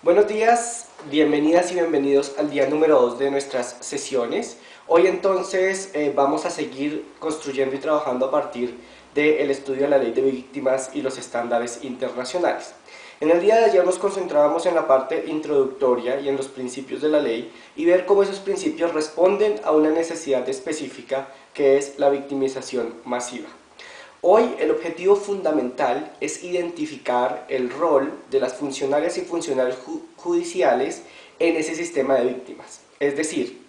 Buenos días, bienvenidas y bienvenidos al día número 2 de nuestras sesiones. Hoy entonces vamos a seguir construyendo y trabajando a partir del estudio de la ley de víctimas y los estándares internacionales. En el día de ayer nos concentrábamos en la parte introductoria y en los principios de la ley y ver cómo esos principios responden a una necesidad específica que es la victimización masiva. Hoy el objetivo fundamental es identificar el rol de las funcionarias y funcionarios judiciales en ese sistema de víctimas. Es decir,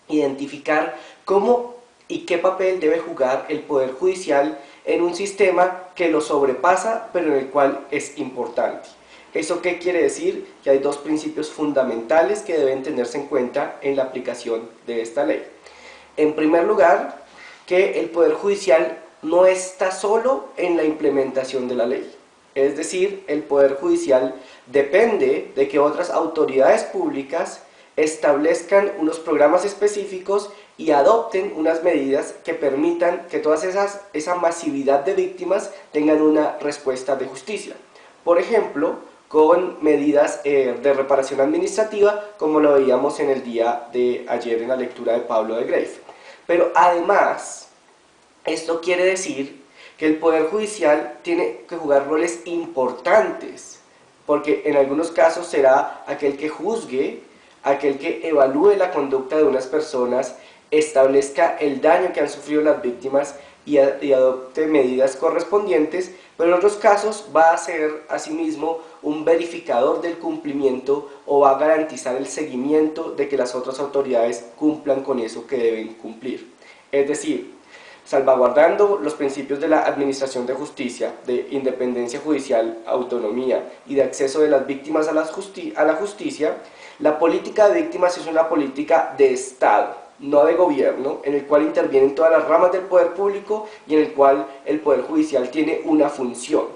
identificar cómo y qué papel debe jugar el Poder Judicial en un sistema que lo sobrepasa, pero en el cual es importante. ¿Eso qué quiere decir? Que hay dos principios fundamentales que deben tenerse en cuenta en la aplicación de esta ley. En primer lugar, que el Poder Judicial no está solo en la implementación de la ley. Es decir, el Poder Judicial depende de que otras autoridades públicas establezcan unos programas específicos y adopten unas medidas que permitan que toda esa masividad de víctimas tengan una respuesta de justicia. Por ejemplo, con medidas de reparación administrativa, como lo veíamos en el día de ayer en la lectura de Pablo de Greiff. Pero además, esto quiere decir que el Poder Judicial tiene que jugar roles importantes, porque en algunos casos será aquel que juzgue, aquel que evalúe la conducta de unas personas, establezca el daño que han sufrido las víctimas y adopte medidas correspondientes, pero en otros casos va a ser asimismo un verificador del cumplimiento o va a garantizar el seguimiento de que las otras autoridades cumplan con eso que deben cumplir. Es decir, salvaguardando los principios de la administración de justicia, de independencia judicial, autonomía y de acceso de las víctimas a la justicia, la política de víctimas es una política de Estado, no de gobierno, en el cual intervienen todas las ramas del poder público y en el cual el Poder Judicial tiene una función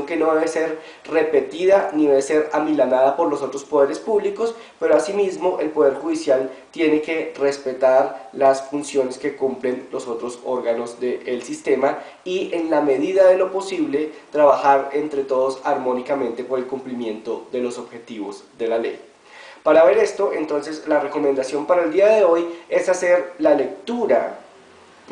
que no debe ser repetida ni debe ser amilanada por los otros poderes públicos, pero asimismo el Poder Judicial tiene que respetar las funciones que cumplen los otros órganos del sistema y en la medida de lo posible trabajar entre todos armónicamente por el cumplimiento de los objetivos de la ley. Para ver esto, entonces, la recomendación para el día de hoy es hacer la lectura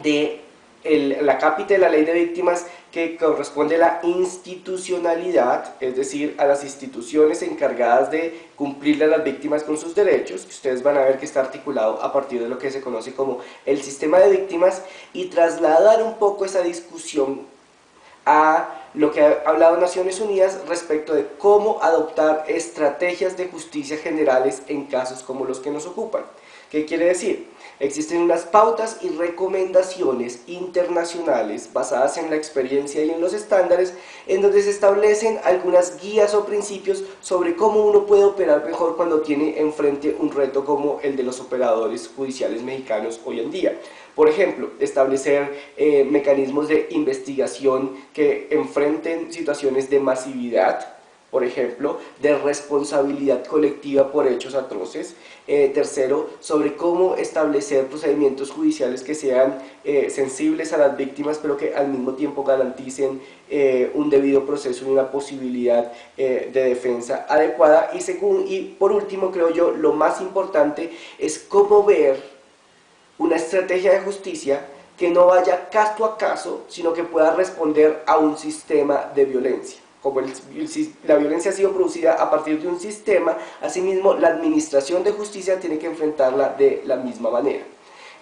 de la cápita de la ley de víctimas que corresponde a la institucionalidad, es decir, a las instituciones encargadas de cumplirle a las víctimas con sus derechos, que ustedes van a ver que está articulado a partir de lo que se conoce como el sistema de víctimas, y trasladar un poco esa discusión a lo que ha hablado Naciones Unidas respecto de cómo adoptar estrategias de justicia generales en casos como los que nos ocupan. ¿Qué quiere decir? Existen unas pautas y recomendaciones internacionales basadas en la experiencia y en los estándares en donde se establecen algunas guías o principios sobre cómo uno puede operar mejor cuando tiene enfrente un reto como el de los operadores judiciales mexicanos hoy en día. Por ejemplo, establecer mecanismos de investigación que enfrenten situaciones de masividad, por ejemplo, de responsabilidad colectiva por hechos atroces. Tercero, sobre cómo establecer procedimientos judiciales que sean sensibles a las víctimas, pero que al mismo tiempo garanticen un debido proceso y una posibilidad de defensa adecuada. Y por último, creo yo, lo más importante es cómo ver una estrategia de justicia que no vaya caso a caso, sino que pueda responder a un sistema de violencia. Como la violencia ha sido producida a partir de un sistema, asimismo la administración de justicia tiene que enfrentarla de la misma manera.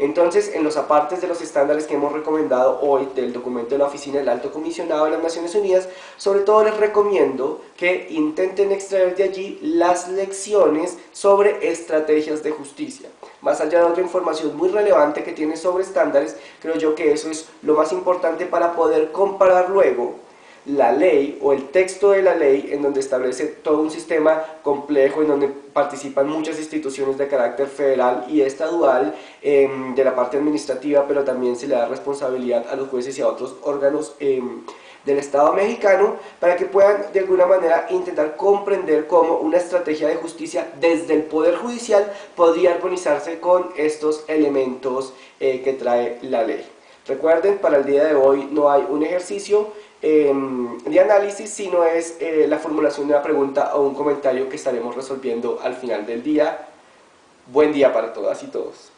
Entonces, en los apartes de los estándares que hemos recomendado hoy del documento de la Oficina del Alto Comisionado de las Naciones Unidas, sobre todo les recomiendo que intenten extraer de allí las lecciones sobre estrategias de justicia. Más allá de otra información muy relevante que tiene sobre estándares, creo yo que eso es lo más importante para poder comparar luego la ley o el texto de la ley en donde establece todo un sistema complejo en donde participan muchas instituciones de carácter federal y estadual de la parte administrativa, pero también se le da responsabilidad a los jueces y a otros órganos del Estado mexicano para que puedan de alguna manera intentar comprender cómo una estrategia de justicia desde el Poder Judicial podría armonizarse con estos elementos que trae la ley. Recuerden, para el día de hoy no hay un ejercicio, de análisis, sino es la formulación de una pregunta o un comentario que estaremos resolviendo al final del día. Buen día para todas y todos.